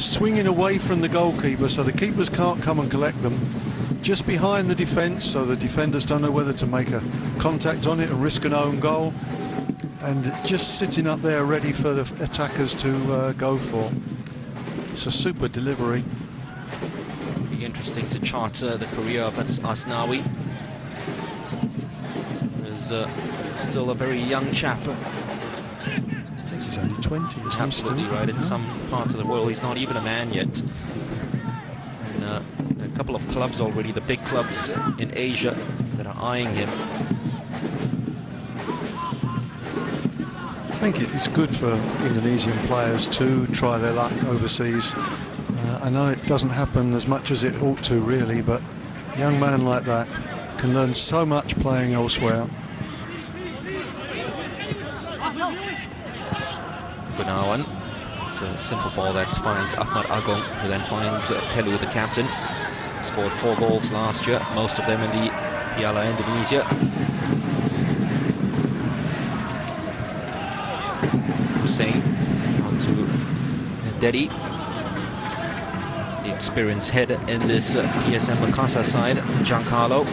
swinging away from the goalkeeper, so the keepers can't come and collect them. Just behind the defence, so the defenders don't know whether to make a contact on it and risk an own goal. And just sitting up there ready for the attackers to go for. It's a super delivery. It'll be interesting to chart the career of Asnawi. He's still a very young chap. I think he's only 20, isn't he? Absolutely right. In some parts of the world, he's not even a man yet. And a couple of clubs already, the big clubs in Asia, that are eyeing him. I think it's good for Indonesian players to try their luck overseas. I know it doesn't happen as much as it ought to, really, but a young man like that can learn so much playing elsewhere. Gunawan. It's a simple ball that finds Ahmad Agung, who then finds Pelu, the captain. Scored 4 goals last year, most of them in the Piala Indonesia. Hussein on to Dedi, the experienced head in this PSM Makassar side, Giancarlo.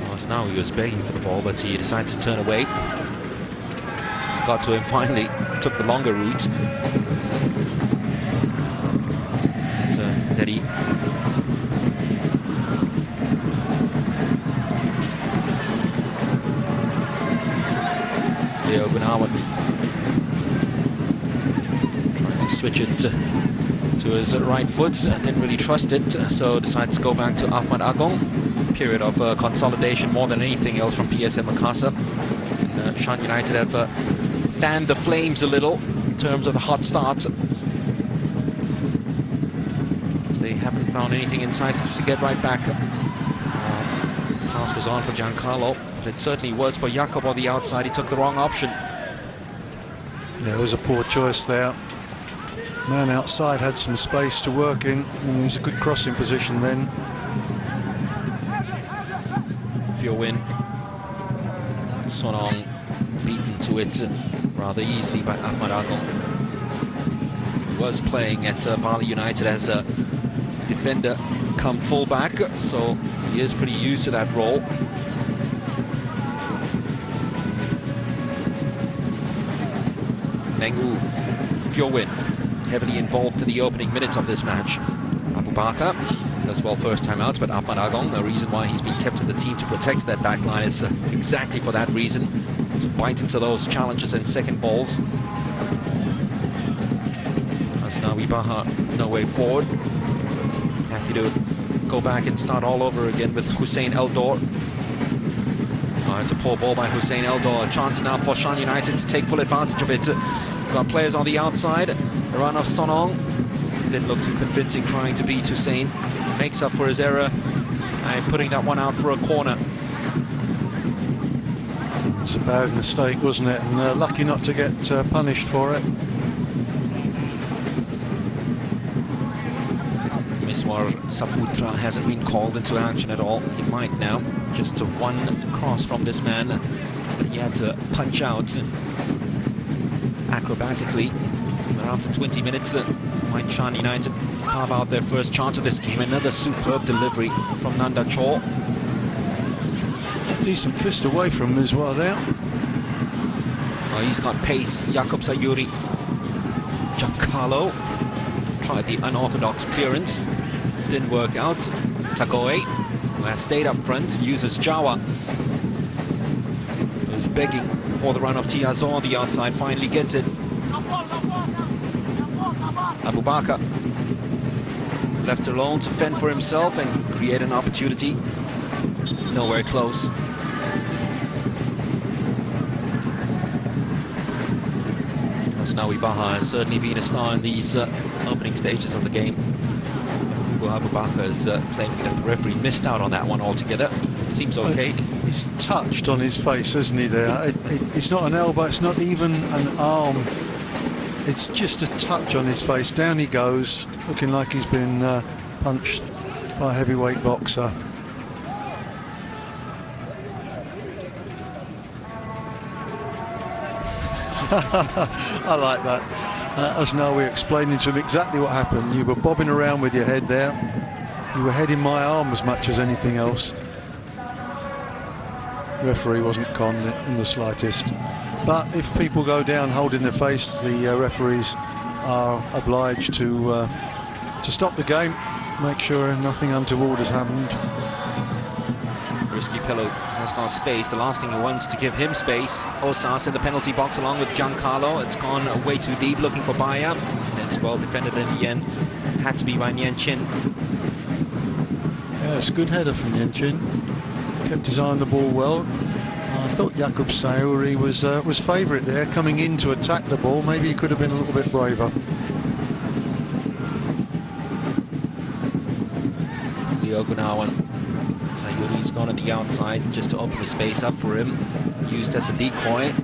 Well, now he was begging for the ball, but he decides to turn away. He's got to him finally, took the longer route. It's Dedi. Leo Gunawan trying to switch it to his right foot, didn't really trust it, so decides to go back to Ahmad Agung. Period of consolidation more than anything else from PSM Makassar. And Shan United have fanned the flames a little in terms of the hot start. So they haven't found anything incisive to get right back. Pass was on for Giancarlo. It certainly was for Jakob on the outside. He took the wrong option. Yeah, it was a poor choice there. Man outside had some space to work in, and it was a good crossing position then. Win. Sonong beaten to it rather easily by Ahmad Agung. He was playing at Bali United as a defender come fullback, so he is pretty used to that role. Nengu Fjowin, heavily involved in the opening minutes of this match. Abu Bakar does well first time out, but Ahmad Agung, the reason why he's been kept in the team to protect that back line is exactly for that reason, to bite into those challenges and second balls. Asnawi Baha, no way forward. Happy to go back and start all over again with Hussein Eldor. Oh, it's a poor ball by Hussein Eldor. A chance now for Shan United to take full advantage of it. We've got players on the outside. The run of Sonong didn't look too convincing, trying to beat Hussein. Makes up for his error and putting that one out for a corner. It's a bad mistake, wasn't it? And lucky not to get punished for it. Miswar Saputra hasn't been called into action at all. He might now. Just one cross from this man, but he had to punch out acrobatically. But after 20 minutes, might Shan United carve out their first chance of this game. Another superb delivery from Nanda Chor. Decent fist away from Miswar there. Oh, he's got pace. Jakob Sayuri. Giancarlo tried the unorthodox clearance. Didn't work out. Tagoe, who has stayed up front, uses Jawa. Was begging for the run of Tiazo on the outside. Finally gets it. Abu Bakar left alone to fend for himself and create an opportunity. Nowhere close. Asnawi Baha has certainly been a star in these opening stages of the game. Abu Bakar is claiming that the referee missed out on that one altogether. Seems okay. He's touched on his face, isn't he, there? It's not an elbow, it's not even an arm. It's just a touch on his face. Down he goes, looking like he's been punched by a heavyweight boxer. I like that. As now we're explaining to him exactly what happened. You were bobbing around with your head there. You were heading my arm as much as anything else. Referee wasn't conned in the slightest. But if people go down holding their face, the referees are obliged to stop the game, make sure nothing untoward has happened. Risky pillow has got space. The last thing he wants to give him space. Osas in the penalty box along with Giancarlo. It's gone way too deep, looking for Baya. It's well defended in the end. Had to be by Nien Chin. Yeah, it's a good header from Nien Chin. Kept his eye on the ball well. I thought Jakub Sayuri was favourite there, coming in to attack the ball. Maybe he could have been a little bit braver. Leo Gunawan. Sayuri's gone on the outside just to open the space up for him. Used as a decoy.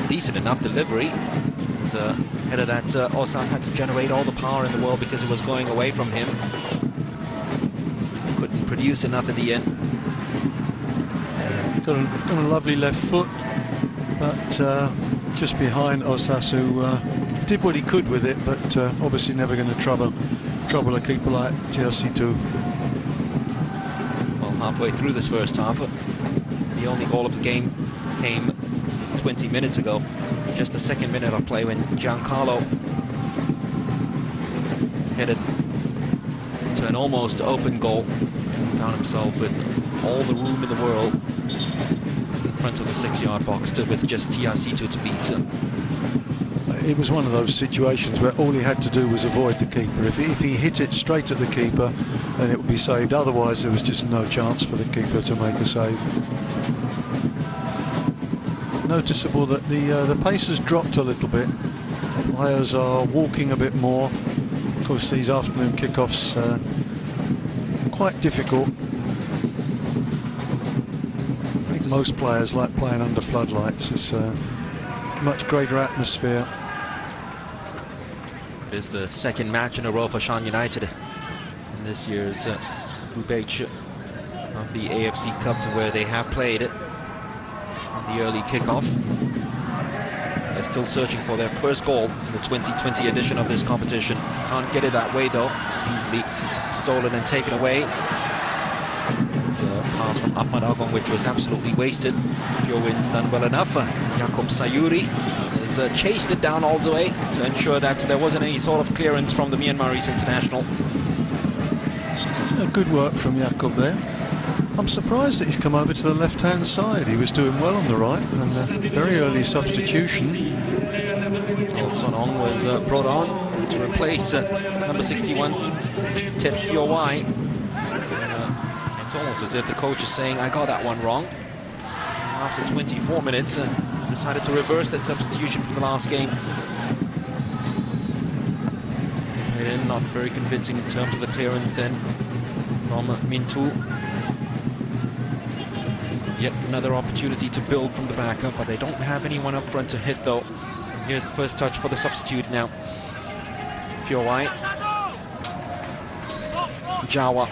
Decent enough delivery. It was a header that Osas had to generate all the power in the world because it was going away from him. Couldn't produce enough in the end. Got a lovely left foot, but just behind Osas, who did what he could with it, but obviously never going to trouble a keeper like TRC2. Well, halfway through this first half, the only goal of the game came 20 minutes ago. Just the second minute of play when Giancarlo headed to an almost open goal. Found himself with all the room in the world in front of the 6-yard box, stood with just TRC2 to beat him. It was one of those situations where all he had to do was avoid the keeper. If he hit it straight at the keeper, then it would be saved. Otherwise, there was just no chance for the keeper to make a save. Noticeable that the pace has dropped a little bit. Players are walking a bit more. Of course, these afternoon kickoffs quite difficult. I think most players like playing under floodlights. It's a much greater atmosphere. It is the second match in a row for Shan United in this year's Group H of the AFC Cup, where they have played it in the early kickoff. They're still searching for their first goal in the 2020 edition of this competition. Can't get it that way though. Easily stolen and taken away. It's a pass from Ahmad Agong, which was absolutely wasted. Fjordwind's done well enough. Jakub Sayuri has chased it down all the way to ensure that there wasn't any sort of clearance from the Myanmarese international. Good work from Jakub there. I'm surprised that he's come over to the left-hand side. He was doing well on the right, and a very early substitution. Sonong was brought on to replace number 61, Ted Fiowai. It's almost as if the coach is saying, I got that one wrong. After 24 minutes, decided to reverse that substitution from the last game. Not very convincing in terms of the clearance then from Mintu. Yet another opportunity to build from the backup, but they don't have anyone up front to hit though. Here's the first touch for the substitute now. Fiowai. Jawa.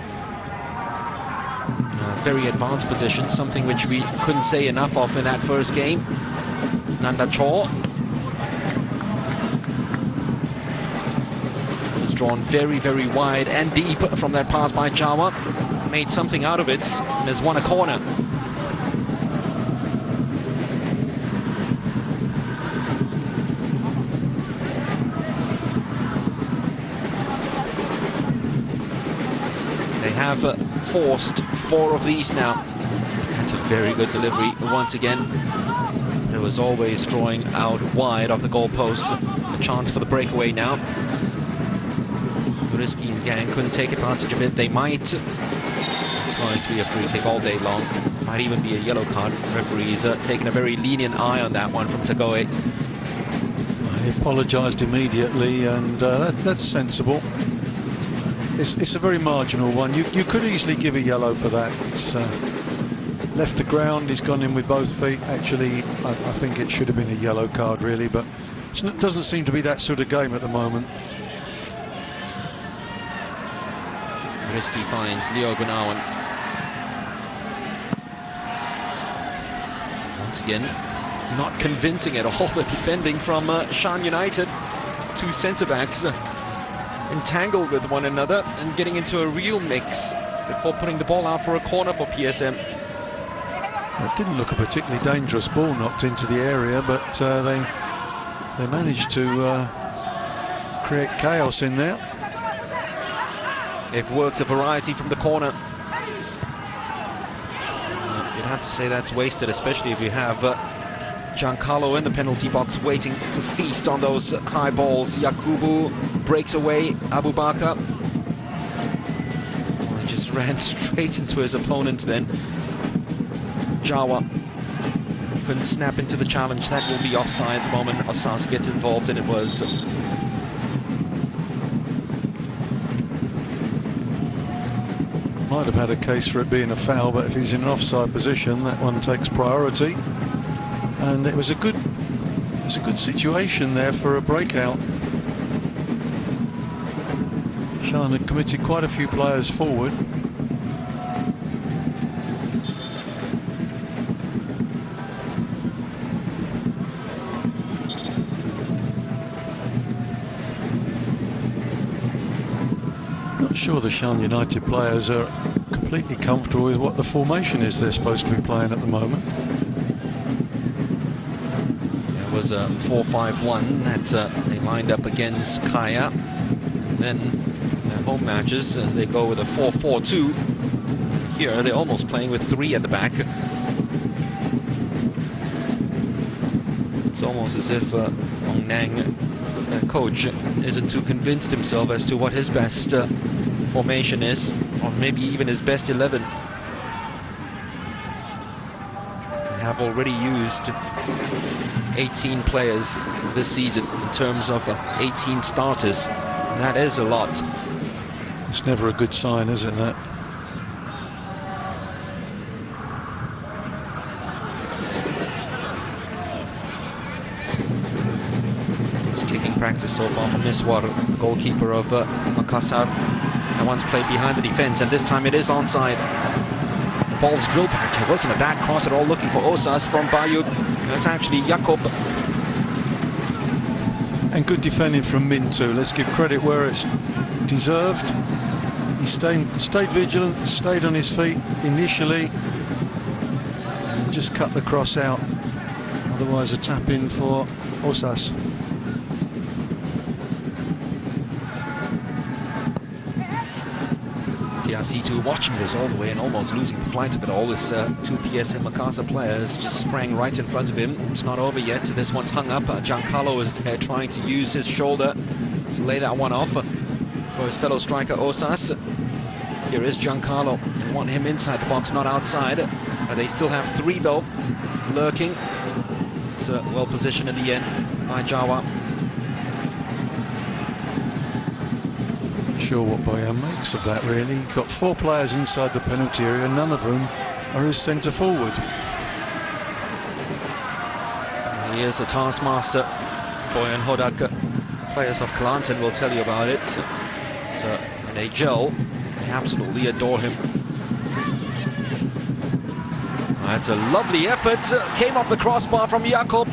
Very advanced position, something which we couldn't say enough of in that first game. Nanda Chor was drawn very, very wide and deep from that pass by Jawa. Made something out of it and has won a corner. They have forced 4 of these now. That's a very good delivery once again. It was always drawing out wide of the goalposts. A chance for the breakaway now. Risky and gang couldn't take advantage of it. They might. It's going to be a free kick all day long. Might even be a yellow card. Referees taking a very lenient eye on that one from Tagoe. He apologised immediately, and that's sensible. It's a very marginal one. You could easily give a yellow for that. It's left the ground, he's gone in with both feet. Actually, I think it should have been a yellow card really, but it doesn't seem to be that sort of game at the moment. Risky finds Leo Gunawan. Once again, not convincing at all, the defending from Shan United. two centre-backs entangled with one another and getting into a real mix before putting the ball out for a corner for PSM. It didn't look a particularly dangerous ball knocked into the area, but they managed to create chaos in there. They've worked a variety from the corner. You'd have to say that's wasted, especially if you have Giancarlo in the penalty box waiting to feast on those high balls. Yakubu breaks away. Abu Bakr, well, he just ran straight into his opponent then. Jawa couldn't snap into the challenge. That will be offside the moment Osas gets involved, and it was. Might have had a case for it being a foul, but if he's in an offside position, that one takes priority. And it was a good situation there for a breakout. Shan had committed quite a few players forward. Not sure the Shan United players are completely comfortable with what the formation is they're supposed to be playing at the moment. It was a 4-5-1 that they lined up against Kaya. And then their home matches, they go with a 4-4-2. Here they're almost playing with three at the back. It's almost as if Ong Nang, their coach, isn't too convinced himself as to what his best formation is, or maybe even his best 11. They have already used 18 players this season in terms of 18 starters. And that is a lot. It's never a good sign, is it, that? It's kicking practice so far from Miswar, the goalkeeper of Makassar. And once played behind the defense, and this time it is onside. The ball's drilled back. It wasn't a bad cross at all, looking for Osas from Bayuk. That's actually Jakob. And good defending from Min too. Let's give credit where it's deserved. He stayed vigilant, stayed on his feet initially, and just cut the cross out. Otherwise a tap in for Osas. TRC2 watching this all the way and almost losing the flight of it all. His two PSM Makassar players just sprang right in front of him. It's not over yet. This one's hung up. Giancarlo is there trying to use his shoulder to lay that one off for his fellow striker Osas. Here is Giancarlo. They want him inside the box, not outside. They still have three though, lurking. It's well positioned in the end by Jawa. Sure what Boyan makes of that, really. You've got four players inside the penalty area, none of them are his centre forward. He is a taskmaster. Boyan Hodak, players of Kelantan will tell you about it. And they gel, they absolutely adore him. That's a lovely effort. Came off the crossbar from Jakob.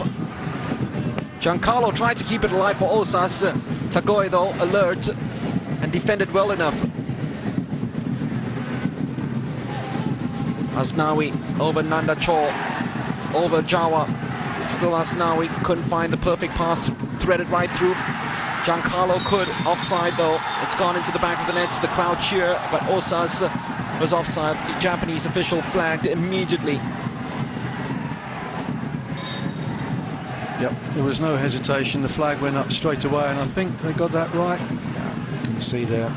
Giancarlo tried to keep it alive for Osas. Tagoy though, alert and defended well enough. Asnawi over Nanda Chor, over Jawa. Still Asnawi couldn't find the perfect pass, threaded right through. Giancarlo could, offside though. It's gone into the back of the net. The crowd cheer, but Osas was offside. The Japanese official flagged immediately. Yep, there was no hesitation. The flag went up straight away, and I think they got that right. See there,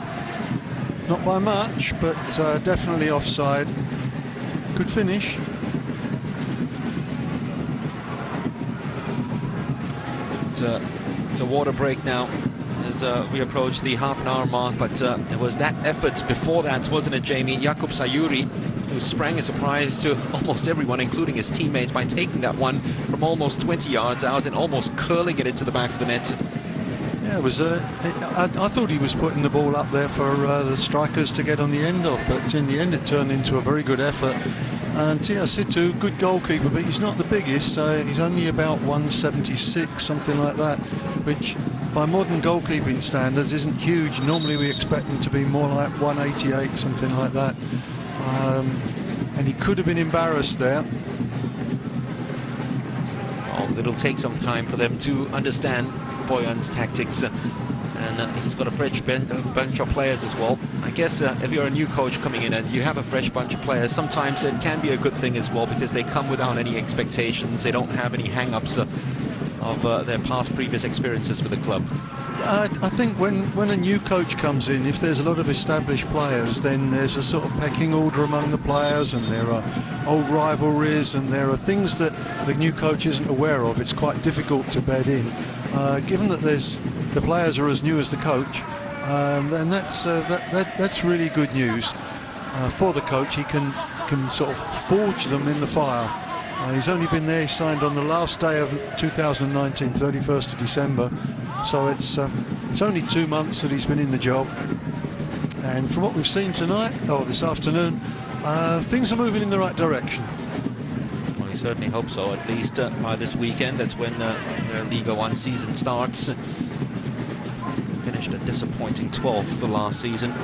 not by much, but definitely offside. Good finish. It's a water break now as we approach the half-an-hour mark, but it was that effort before that, wasn't it, Jamie? Jakub Sayuri, who sprang a surprise to almost everyone, including his teammates, by taking that one from almost 20 yards out and almost curling it into the back of the net. Yeah, it was. I thought he was putting the ball up there for the strikers to get on the end of, but in the end it turned into a very good effort. And Tia Situ, good goalkeeper, but he's not the biggest. He's only about 176, something like that, which by modern goalkeeping standards, isn't huge. Normally we expect them to be more like 188, something like that. And he could have been embarrassed there. Oh, it'll take some time for them to understand Boyan's tactics. And he's got a fresh bunch of players as well. I guess if you're a new coach coming in and you have a fresh bunch of players, sometimes it can be a good thing as well, because they come without any expectations. They don't have any hang-ups of their previous experiences with the club. I think when a new coach comes in, if there's a lot of established players, then there's a sort of pecking order among the players, and there are old rivalries, and there are things that the new coach isn't aware of. It's quite difficult to bed in. Given that the players are as new as the coach, then that's really good news for the coach. He can sort of forge them in the fire. He's only been there, he signed on the last day of 2019, 31st of December. So it's only 2 months that he's been in the job. And from what we've seen tonight, or this afternoon, things are moving in the right direction. Well, we certainly hope so, at least by this weekend. That's when their Liga 1 season starts. Finished a disappointing 12th the last season.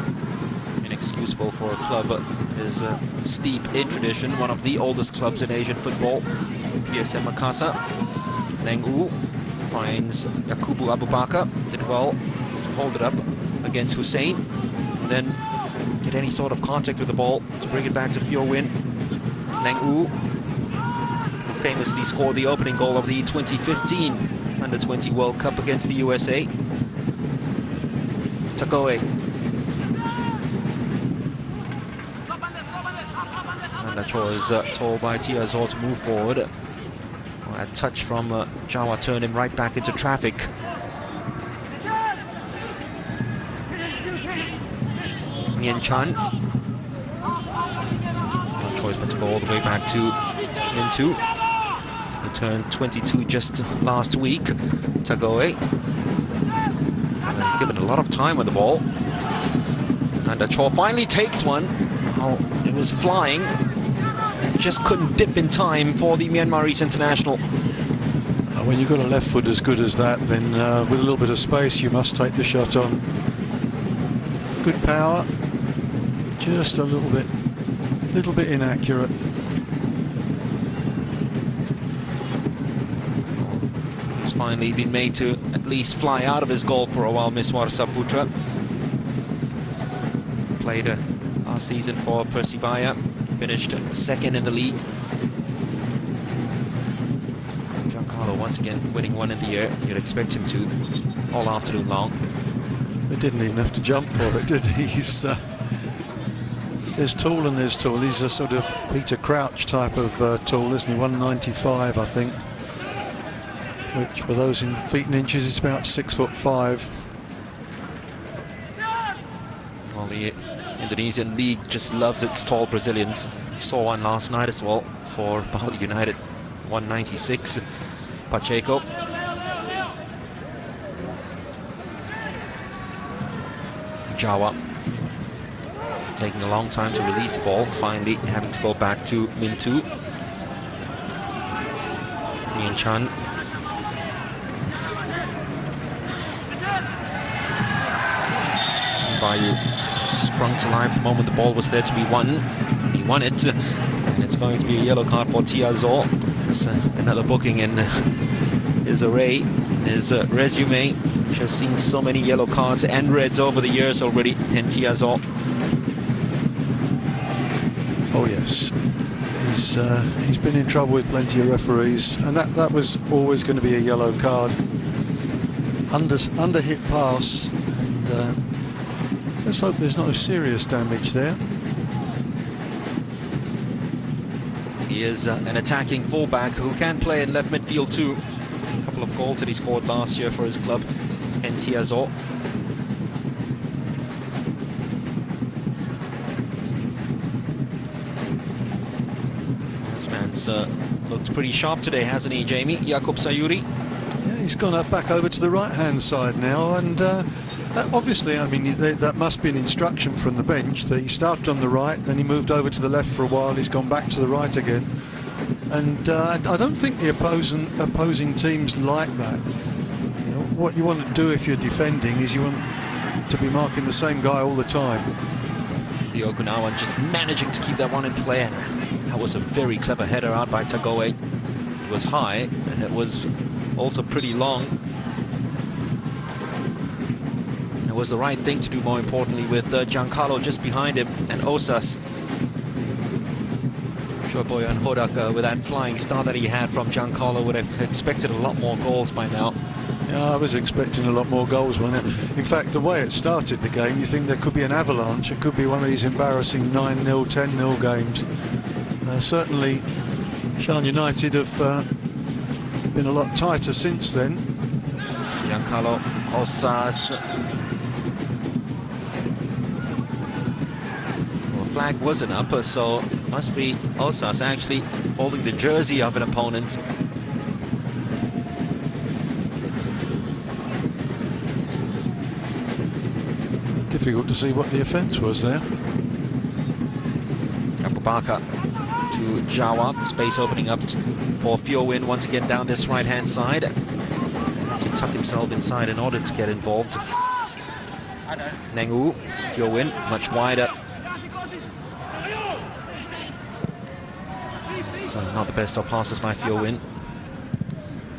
Inexcusable for a club is steep in tradition, one of the oldest clubs in Asian football. PSM Makassar. Leng U finds Yakubu Abubakar, did well to hold it up against Hussein, and then get any sort of contact with the ball to bring it back to Theo Win. Leng U famously scored the opening goal of the 2015 Under-20 World Cup against the USA. Tagoe. Cho is told by Tiazor to move forward. Well, a touch from Jawa turned him right back into traffic. Mien Chan. No choice but to go all the way back to Min2. Who turned 22 just last week. Tagoe. Given a lot of time with the ball. And Cho finally takes one. Oh, it was flying. Just couldn't dip in time for the Myanmarese international. When you've got a left foot as good as that, then with a little bit of space you must take the shot on. Good power, just a little bit inaccurate. He's finally been made to at least fly out of his goal for a while, Miswar Saputra. Played last season for Persebaya. Finished second in the league. Giancarlo once again winning one in the air. You'd expect him to all afternoon long. They didn't even have to jump for it, did he? There's tall and there's tall. He's a sort of Peter Crouch type of tall, isn't he? 195, I think. Which, for those in feet and inches, is about 6'5". Well, the Indonesian league just loves its tall Brazilians. You saw one last night as well for Bali United, 196. Pacheco. Jawa taking a long time to release the ball, finally having to go back to Min2. Mien Chan. Bayu sprung to life the moment the ball was there to be won. He won it, and it's going to be a yellow card for Tiazor. That's another booking in his array, in his resume. Just seen so many yellow cards and reds over the years already in Tiazor. Oh yes, he's been in trouble with plenty of referees, and that was always going to be a yellow card. Under hit pass, and let's hope there's no serious damage there. He is an attacking fullback who can play in left midfield too. A couple of goals that he scored last year for his club in Tiazor. This man's looked pretty sharp today, hasn't he, Jamie? Jakub Sayuri. Yeah, he's gone back over to the right-hand side now, and obviously, I mean, that must be an instruction from the bench that he started on the right, then he moved over to the left for a while, he's gone back to the right again. And I don't think the opposing teams like that. You know, what you want to do if you're defending is you want to be marking the same guy all the time. The Okinawan just managing to keep that one in play, and that was a very clever header out by Tagoe. It was high, and it was also pretty long. It was the right thing to do, more importantly, with Giancarlo just behind him, and Osas. I'm sure Bojan Hodak, with that flying start that he had from Giancarlo, would have expected a lot more goals by now. Yeah, I was expecting a lot more goals, wasn't it? In fact, the way it started the game, you think there could be an avalanche. It could be one of these embarrassing 9-0, 10-0 games. Certainly, Shan United have been a lot tighter since then. Giancarlo Osas. Well, flag wasn't up, so it must be Osas actually holding the jersey of an opponent. Difficult to see what the offence was there. Abubakar to Jawa, space opening up for Fiowin once again down this right-hand side. To tuck himself inside in order to get involved. Nengu, Fiowin, much wider. So not the best of passes by Fiowin.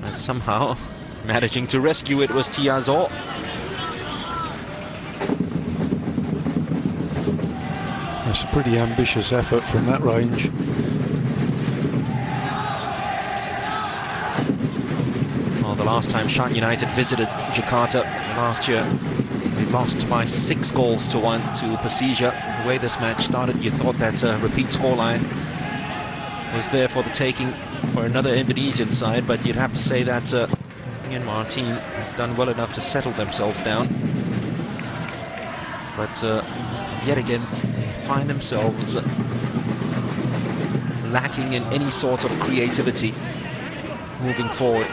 And somehow managing to rescue it was Tiazo. That's a pretty ambitious effort from that range. Well, the last time Shan United visited Jakarta last year, they lost by 6-1 to Persija. The way this match started, you thought that repeat scoreline was there for the taking for another Indonesian side, but you'd have to say that Myanmar team have done well enough to settle themselves down. But yet again, find themselves lacking in any sort of creativity moving forward.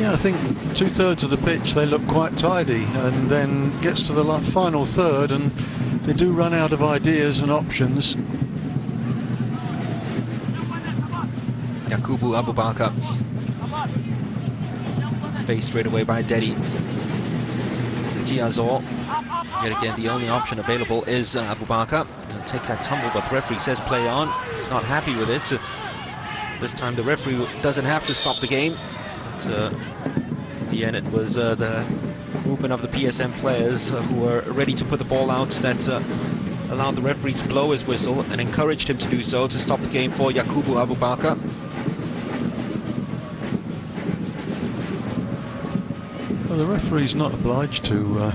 Yeah, I think 2/3 of the pitch they look quite tidy, and then gets to the final third and they do run out of ideas and options. Yakubu Abubakar faced straight away by Dedi. Tiazor. Yet again, the only option available is Abubakar. He'll take that tumble, but the referee says play on. He's not happy with it. This time the referee doesn't have to stop the game. But, in the end, it was the movement of the PSM players who were ready to put the ball out that allowed the referee to blow his whistle and encouraged him to do so to stop the game for Yakubu Abubakar. Well, the referee's not obliged to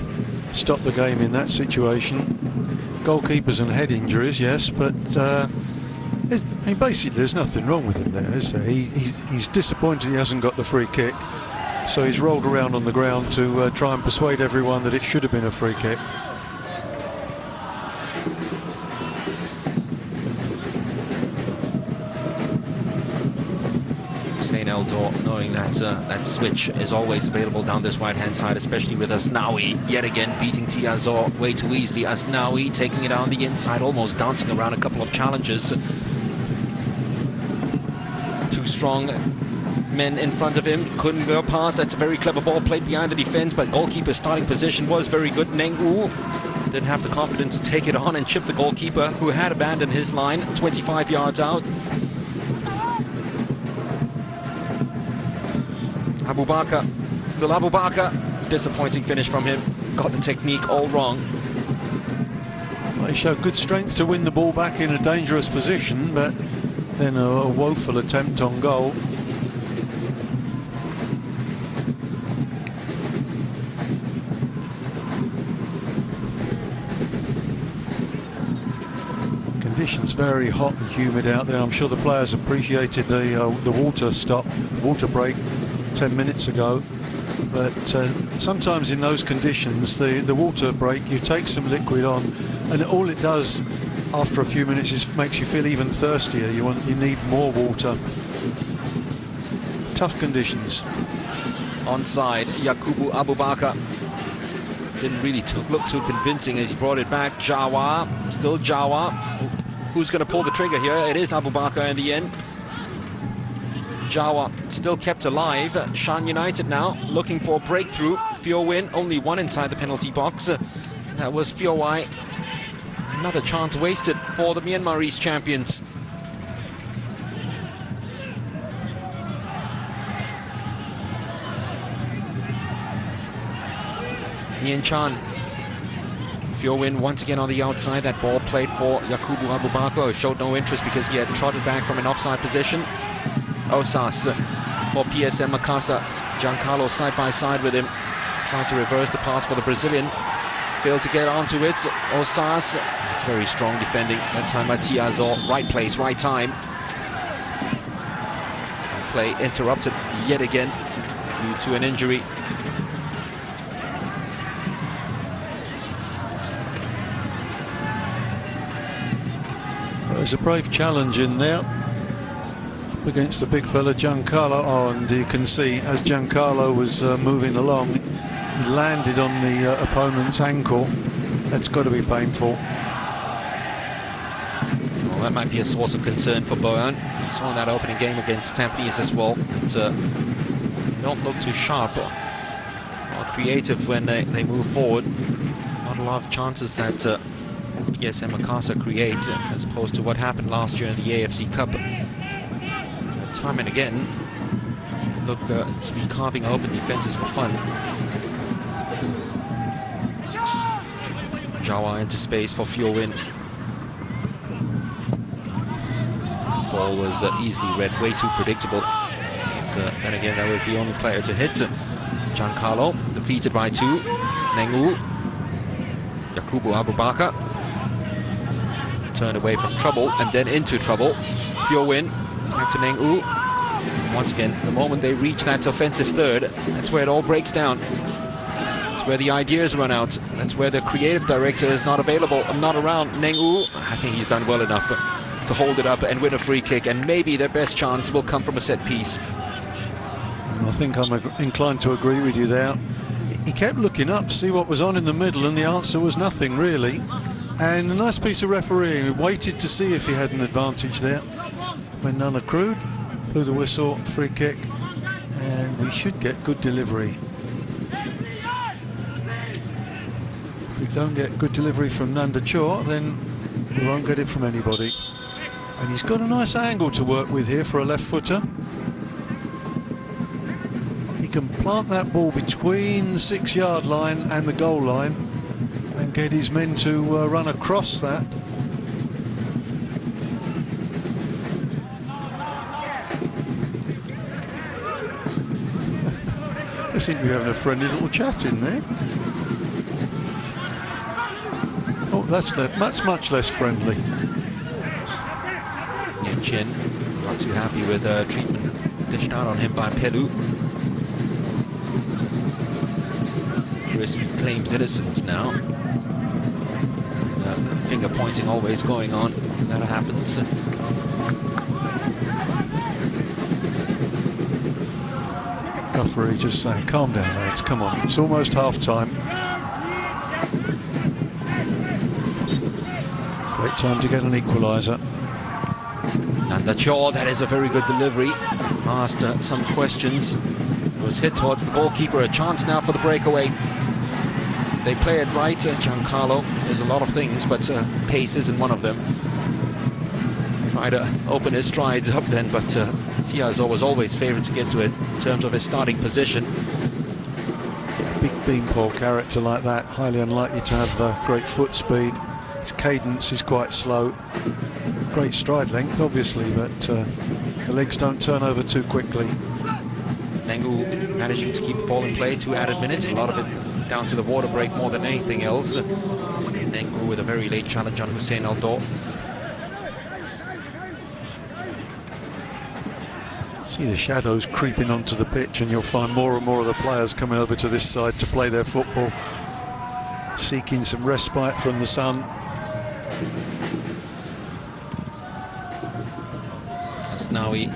stop the game in that situation. Goalkeepers and head injuries, yes, but I mean, basically there's nothing wrong with him there, is there? He's disappointed he hasn't got the free kick, so he's rolled around on the ground to try and persuade everyone that it should have been a free kick. Eldor, knowing that that switch is always available down this right-hand side, especially with Asnawi yet again beating Tiazor way too easily. Asnawi taking it on the inside, almost dancing around a couple of challenges. Two strong men in front of him, couldn't go past. That's a very clever ball played behind the defense, but goalkeeper's starting position was very good. Nengu didn't have the confidence to take it on and chip the goalkeeper, who had abandoned his line 25 yards out. Abubakar, still Abubakar. Disappointing finish from him. Got the technique all wrong. Well, he showed good strength to win the ball back in a dangerous position, but then a woeful attempt on goal. Conditions very hot and humid out there. I'm sure the players appreciated the water break 10 minutes ago, but sometimes in those conditions the water break, you take some liquid on and all it does after a few minutes is makes you feel even thirstier. You need more water. Tough conditions. Onside, Yakubu Abubakar didn't really look too convincing as he brought it back. Jawa, still Jawa. Who's going to pull the trigger here? It is Abubakar in the end. Jawa still kept alive. Shan United now looking for a breakthrough. Pheo Win, only one inside the penalty box. That was Pheo Wai. Another chance wasted for the Myanmarese champions. Ian Chan. Pheo Win once again on the outside. That ball played for Yakubu Abubakar, showed no interest because he had trotted back from an offside position. Osas for PSM Makassar. Giancarlo side by side with him, trying to reverse the pass for the Brazilian. Failed to get onto it. Osas, it's very strong defending. That time by Tiazo. Right place, right time. Play interrupted yet again due to an injury. There's a brave challenge in there up against the big fella Giancarlo. Oh, and you can see as Giancarlo was moving along, he landed on the opponent's ankle. That's got to be painful. Well, that might be a source of concern for Boyan. He saw in that opening game against Tampines as well. But, don't look too sharp or creative when they move forward. Not a lot of chances that PSM Makassar creates, as opposed to what happened last year in the AFC Cup. Time and again, look to be carving open defenses for fun. Jawa into space for Pheo Win. Ball was easily read, way too predictable. But, then again, that was the only player to hit. Giancarlo defeated by 2. Nengu. Yakubu Abubakar turned away from trouble and then into trouble. Pheo Win back to Nengu. Once again, the moment they reach that offensive third, that's where it all breaks down. That's where the ideas run out. That's where the creative director is not available, not around. Nengu, I think he's done well enough to hold it up and win a free kick, and maybe their best chance will come from a set piece. I think I'm inclined to agree with you there. He kept looking up to see what was on in the middle, and the answer was nothing really. And a nice piece of refereeing. He waited to see if he had an advantage there. When none accrued, blew the whistle, free kick, and we should get good delivery. If we don't get good delivery from Nanda Chor, then we won't get it from anybody. And he's got a nice angle to work with here for a left footer. He can plant that ball between the 6-yard line and the goal line and get his men to run across that. They seem to be having a friendly little chat in there. Oh, that's much less friendly. Yen Chin not too happy with treatment dished out on him by Pelu. Risky claims innocence now. Finger pointing always going on. That happens. Referee just saying, calm down lads, come on, it's almost half time. Great time to get an equaliser. Nanda Chor, that is a very good delivery. Asked some questions. Was hit towards the goalkeeper. A chance now for the breakaway. They play it right. Giancarlo, there's a lot of things, but pace isn't one of them. Try to open his strides up then, but Tiazo was always favoured to get to it in terms of his starting position. Big beanpole character like that, highly unlikely to have great foot speed. His cadence is quite slow. Great stride length, obviously, but the legs don't turn over too quickly. Nengu managing to keep the ball in play, 2 added minutes, a lot of it down to the water break more than anything else. Nengu with a very late challenge on Hussein Aldor. See the shadows creeping onto the pitch, and you'll find more and more of the players coming over to this side to play their football, seeking some respite from the sun. Asnawi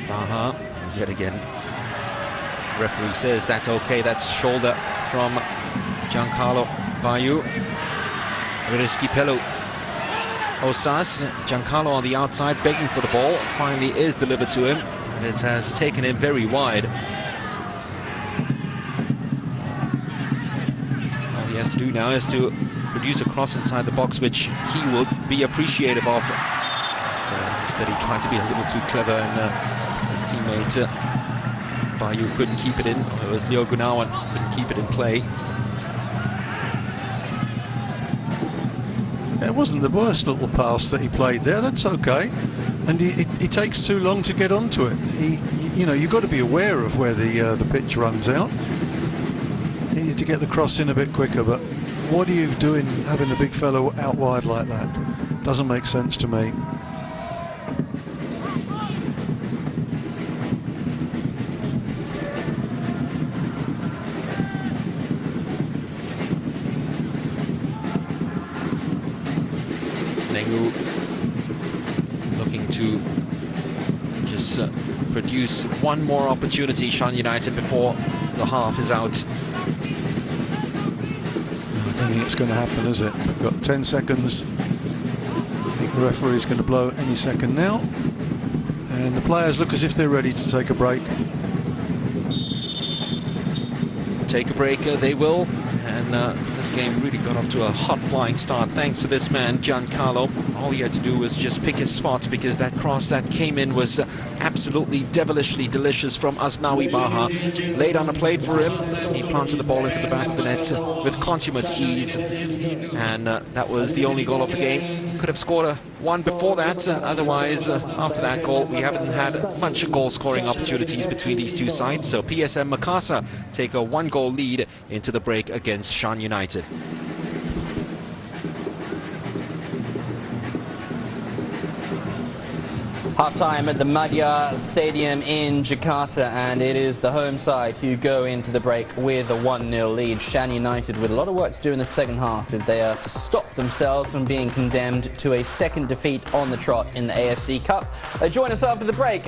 Baha yet again. Referee says that's okay. That's shoulder from Giancarlo Bayu. Risky Pelu. Osas, Giancarlo on the outside begging for the ball. Finally is delivered to him. and it has taken him very wide. All he has to do now is to produce a cross inside the box, which he will be appreciative of. Instead, he tried to be a little too clever, and his teammate Bayu couldn't keep it in. It was Leo Gunawan couldn't keep it in play. It wasn't the worst little pass that he played there. That's okay, and he takes too long to get onto it. You know, you've got to be aware of where the pitch runs out. You need to get the cross in a bit quicker. But what are you doing, having the big fellow out wide like that? Doesn't make sense to me. Looking to just produce one more opportunity, Shan United, before the half is out. I don't think it's going to happen, is it? We've got 10 seconds. I think the referee's going to blow any second now. And the players look as if they're ready to take a break. Take a break, they will. And this game really got off to a hot flying start thanks to this man, Giancarlo. All he had to do was just pick his spots, because that cross that came in was absolutely devilishly delicious from Asnawi Baha. Laid on a plate for him. He planted the ball into the back of the net with consummate ease. And that was the only goal of the game. Could have scored one before that. Otherwise, after that goal, we haven't had much goal-scoring opportunities between these two sides. So PSM Makassar take a one-goal lead into the break against Shan United. Half-time at the Madya Stadium in Jakarta, and it is the home side who go into the break with a 1-0 lead. Shan United with a lot of work to do in the second half if they are to stop themselves from being condemned to a second defeat on the trot in the AFC Cup. Join us after the break.